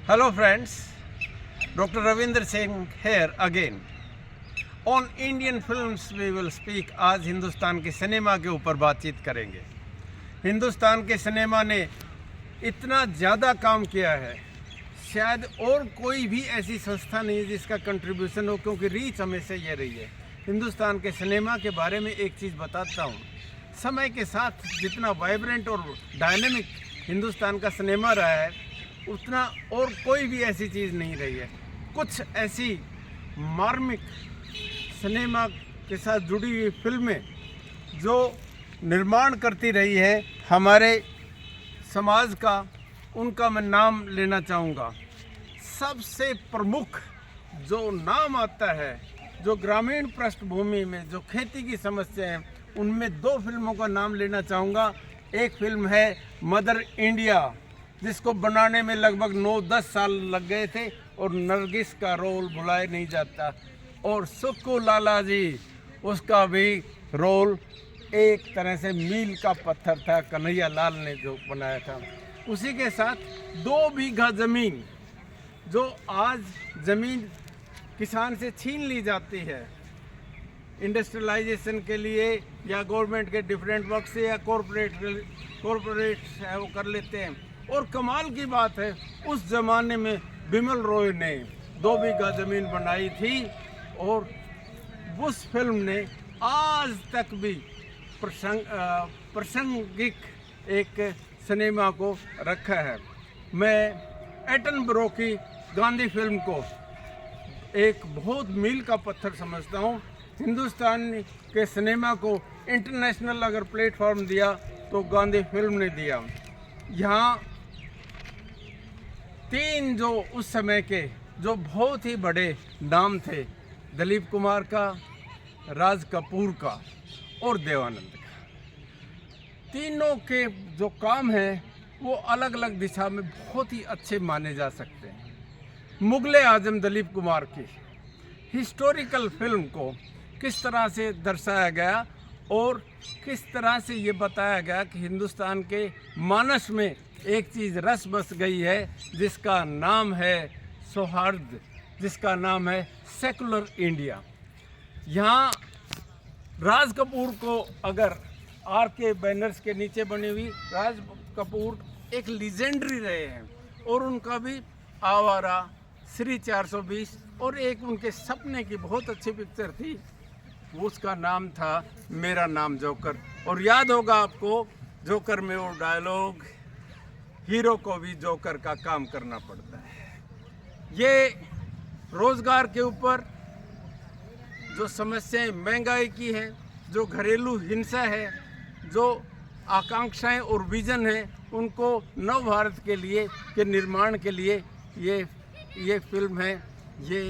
Hello friends, Dr. Ravindra Singh here again. On Indian films we will speak. आज हिंदुस्तान के cinema के ऊपर बातचीत करेंगे। हिंदुस्तान के सिनेमा ने इतना ज़्यादा काम किया है, शायद और कोई भी ऐसी संस्था नहीं है जिसका कंट्रीब्यूशन हो, क्योंकि रीच हमेशा ये रही है। हिंदुस्तान के सिनेमा के बारे में एक चीज़ बताता हूँ, समय के साथ जितना वाइब्रेंट और डायनेमिक हिंदुस्तान का सिनेमा रहा है, उतना और कोई भी ऐसी चीज़ नहीं रही है। कुछ ऐसी मार्मिक सिनेमा के साथ जुड़ी हुई फिल्में जो निर्माण करती रही है हमारे समाज का, उनका मैं नाम लेना चाहूँगा। सबसे प्रमुख जो नाम आता है, जो ग्रामीण पृष्ठभूमि में जो खेती की समस्या है, उनमें दो फिल्मों का नाम लेना चाहूँगा। एक फिल्म है मदर इंडिया, जिसको बनाने में लगभग 9-10 साल लग गए थे और नरगिस का रोल भुलाया नहीं जाता, और सुक्कू लाला जी, उसका भी रोल एक तरह से मील का पत्थर था, कन्हैया लाल ने जो बनाया था। उसी के साथ 2 बीघा ज़मीन, जो आज ज़मीन किसान से छीन ली जाती है इंडस्ट्रियलाइजेशन के लिए, या गवर्नमेंट के डिफरेंट वर्क से, या कॉरपोरेट है वो कर लेते हैं। और कमाल की बात है, उस ज़माने में बिमल रॉय ने 2 बीघा ज़मीन बनाई थी, और उस फिल्म ने आज तक भी प्रासंगिक एक सिनेमा को रखा है। मैं एटनबरो की गांधी फिल्म को एक बहुत मील का पत्थर समझता हूँ। हिंदुस्तान के सिनेमा को इंटरनेशनल अगर प्लेटफॉर्म दिया तो गांधी फिल्म ने दिया। यहाँ 3 जो उस समय के जो बहुत ही बड़े नाम थे, दिलीप कुमार का, राज कपूर का और देवानंद का, तीनों के जो काम हैं वो अलग अलग दिशा में बहुत ही अच्छे माने जा सकते हैं। मुगले आजम दिलीप कुमार की हिस्टोरिकल फिल्म को किस तरह से दर्शाया गया और किस तरह से ये बताया गया कि हिंदुस्तान के मानस में एक चीज़ रस बस गई है, जिसका नाम है सौहार्द, जिसका नाम है सेकुलर इंडिया। यहाँ राज कपूर को अगर RK बैनर्स के नीचे बनी हुई, राज कपूर एक लीजेंडरी रहे हैं, और उनका भी आवारा, श्री 420 और एक उनके सपने की बहुत अच्छी पिक्चर थी, उसका नाम था मेरा नाम जोकर। और याद होगा आपको, जोकर में वो डायलॉग, हीरो को भी जोकर का काम करना पड़ता है। ये रोज़गार के ऊपर जो समस्याएं महंगाई की है, जो घरेलू हिंसा है, जो आकांक्षाएं और विज़न है, उनको नव भारत के लिए के निर्माण के लिए ये फिल्म है, ये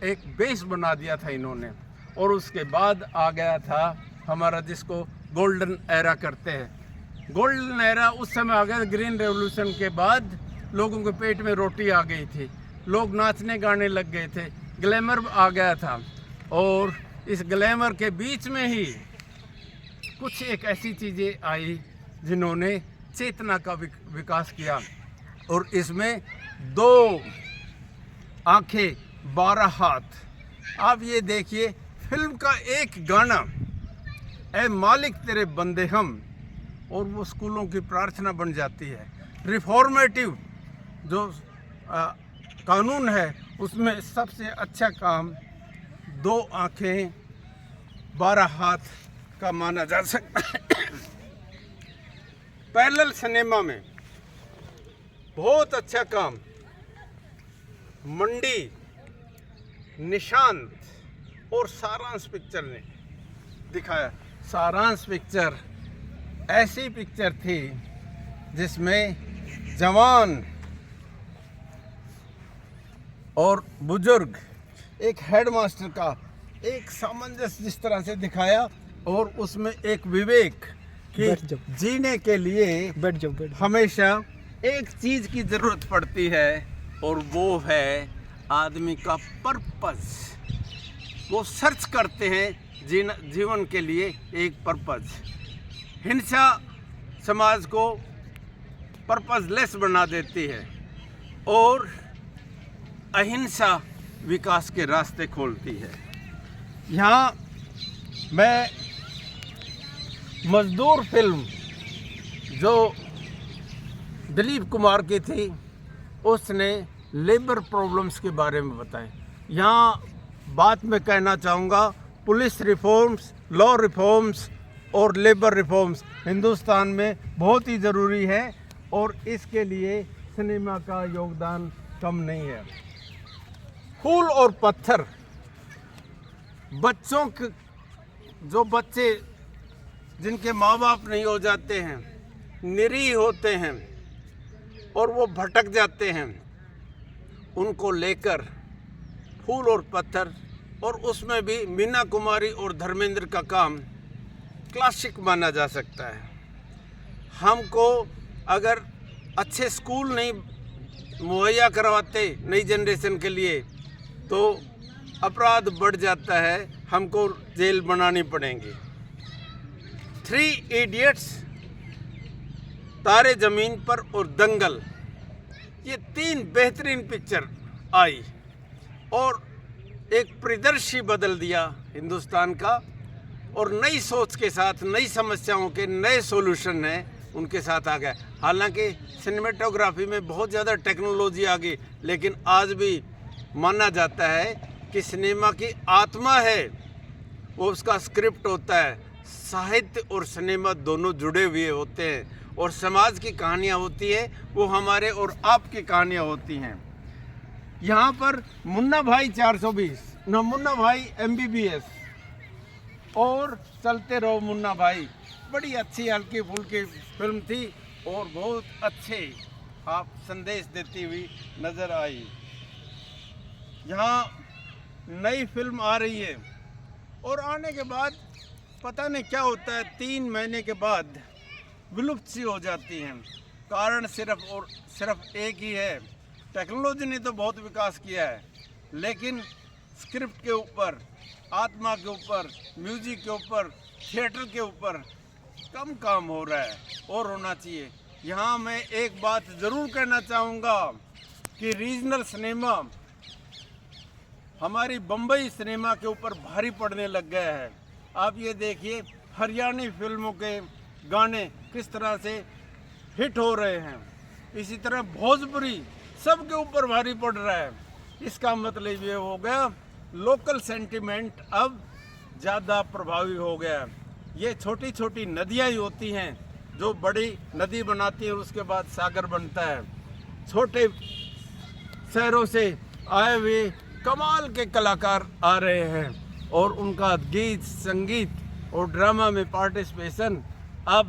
एक बेस बना दिया था इन्होंने। और उसके बाद आ गया था हमारा, जिसको गोल्डन एरा करते हैं। गोल्डन एरा उस समय आ गया, ग्रीन रेवोल्यूशन के बाद लोगों के पेट में रोटी आ गई थी, लोग नाचने गाने लग गए थे, ग्लैमर आ गया था, और इस ग्लैमर के बीच में ही कुछ एक ऐसी चीज़ें आई जिन्होंने चेतना का विकास किया। और इसमें 2 आंखें 12 हाथ। आप ये देखिए, फिल्म का एक गाना, ए मालिक तेरे बंदे हम, और वो स्कूलों की प्रार्थना बन जाती है। रिफॉर्मेटिव जो कानून है, उसमें सबसे अच्छा काम 2 आंखें 12 हाथ का माना जा सकता है। पैरेलल सिनेमा में बहुत अच्छा काम मंडी, निशांत और सारांश पिक्चर ने दिखाया। सारांश पिक्चर ऐसी पिक्चर थी जिसमें जवान और बुजुर्ग, एक हेडमास्टर का एक सामंजस्य जिस तरह से दिखाया, और उसमें एक विवेक कि जीने के लिए हमेशा एक चीज़ की ज़रूरत पड़ती है, और वो है आदमी का पर्पस। वो सर्च करते हैं जीवन के लिए एक पर्पस। हिंसा समाज को पर्पसलेस बना देती है। और अहिंसा विकास के रास्ते खोलती है। यहाँ मैं मजदूर फिल्म जो दिलीप कुमार की थी, उसने लेबर प्रॉब्लम्स के बारे में बताएं। यहाँ बात मैं कहना चाहूँगा, पुलिस रिफॉर्म्स, लॉ रिफॉर्म्स और लेबर रिफॉर्म्स हिंदुस्तान में बहुत ही ज़रूरी है और इसके लिए सिनेमा का योगदान कम नहीं है। फूल और पत्थर, बच्चों के जो बच्चे जिनके माँ बाप नहीं हो जाते हैं, निरीह होते हैं और वो भटक जाते हैं, उनको लेकर फूल और पत्थर, और उसमें भी मीना कुमारी और धर्मेंद्र का काम क्लासिक माना जा सकता है। हमको अगर अच्छे स्कूल नहीं मुहैया करवाते नई जनरेशन के लिए तो अपराध बढ़ जाता है, हमको जेल बनानी पड़ेंगी। 3 इडियट्स, तारे ज़मीन पर और दंगल, ये 3 बेहतरीन पिक्चर आई और एक परिदृश्य बदल दिया हिंदुस्तान का, और नई सोच के साथ, नई समस्याओं के नए सॉल्यूशन है उनके साथ आ गया। हालांकि सिनेमेटोग्राफी में बहुत ज़्यादा टेक्नोलॉजी आ गई, लेकिन आज भी माना जाता है कि सिनेमा की आत्मा है वो उसका स्क्रिप्ट होता है। साहित्य और सिनेमा दोनों जुड़े हुए होते हैं और समाज की कहानियाँ होती है, वो हमारे और आपकी कहानियाँ होती हैं। यहाँ पर मुन्ना भाई 420, न मुन्ना भाई MBBS और चलते रहो मुन्ना भाई, बड़ी अच्छी हल्की फुल्की फिल्म थी और बहुत अच्छे आप संदेश देती हुई नज़र आई। यहाँ नई फिल्म आ रही है और आने के बाद पता नहीं क्या होता है, 3 महीने के बाद विलुप्त सी हो जाती हैं। कारण सिर्फ और सिर्फ एक ही है, टेक्नोलॉजी ने तो बहुत विकास किया है, लेकिन स्क्रिप्ट के ऊपर, आत्मा के ऊपर, म्यूजिक के ऊपर, थिएटर के ऊपर कम काम हो रहा है और होना चाहिए। यहाँ मैं एक बात ज़रूर कहना चाहूँगा कि रीजनल सिनेमा हमारी बम्बई सिनेमा के ऊपर भारी पड़ने लग गया है। आप ये देखिए हरियाणी फिल्मों के गाने किस तरह से हिट हो रहे हैं, इसी तरह भोजपुरी सबके ऊपर भारी पड़ रहा है। इसका मतलब ये हो गया लोकल सेंटिमेंट अब ज़्यादा प्रभावी हो गया। ये छोटी छोटी नदियाँ ही होती हैं जो बड़ी नदी बनाती है और उसके बाद सागर बनता है। छोटे शहरों से आए हुए कमाल के कलाकार आ रहे हैं और उनका गीत, संगीत और ड्रामा में पार्टिसिपेशन अब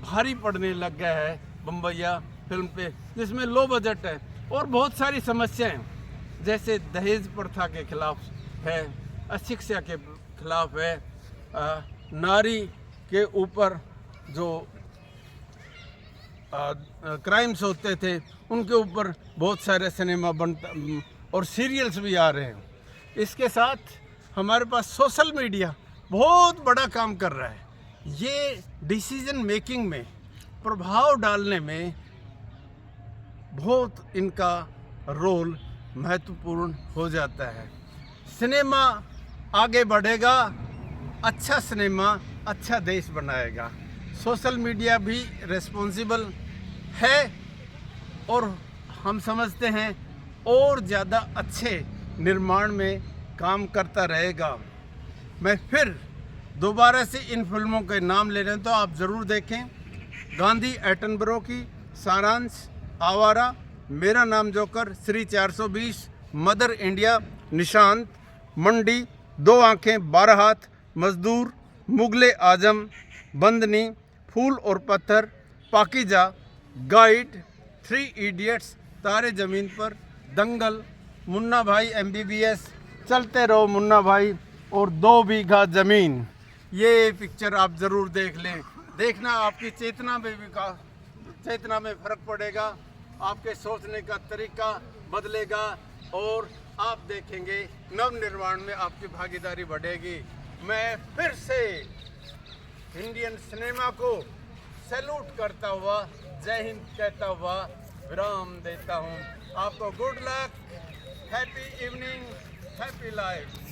भारी पड़ने लग गया है बम्बैया फिल्म पे, जिसमें लो बजट है और बहुत सारी समस्याएं जैसे दहेज प्रथा के खिलाफ है, अशिक्षा के खिलाफ है, नारी के ऊपर जो क्राइम्स होते थे उनके ऊपर बहुत सारे सिनेमा बनता और सीरियल्स भी आ रहे हैं। इसके साथ हमारे पास सोशल मीडिया बहुत बड़ा काम कर रहा है। ये डिसीजन मेकिंग में प्रभाव डालने में बहुत इनका रोल महत्वपूर्ण हो जाता है। सिनेमा आगे बढ़ेगा, अच्छा सिनेमा अच्छा देश बनाएगा। सोशल मीडिया भी रिस्पॉन्सिबल है और हम समझते हैं और ज़्यादा अच्छे निर्माण में काम करता रहेगा। मैं फिर दोबारा से इन फिल्मों के नाम ले रहे हैं तो आप ज़रूर देखें। गांधी एटनबरो की, सारांश, आवारा, मेरा नाम जोकर, श्री 420, मदर इंडिया, निशांत, मंडी, 2 आंखें 12 हाथ, मजदूर, मुगले आजम, बंदनी, फूल और पत्थर, पाकीजा, गाइड, 3 इडियट्स, तारे ज़मीन पर, दंगल, मुन्ना भाई MBBS, चलते रहो मुन्ना भाई और 2 बीघा ज़मीन। ये पिक्चर आप ज़रूर देख लें। देखना आपकी चेतना में विकास, चेतना में फ़र्क पड़ेगा, आपके सोचने का तरीका बदलेगा और आप देखेंगे नव निर्माण में आपकी भागीदारी बढ़ेगी। मैं फिर से इंडियन सिनेमा को सैल्यूट करता हुआ, जय हिंद कहता हुआ विराम देता हूँ। आपको good luck, happy evening, happy life.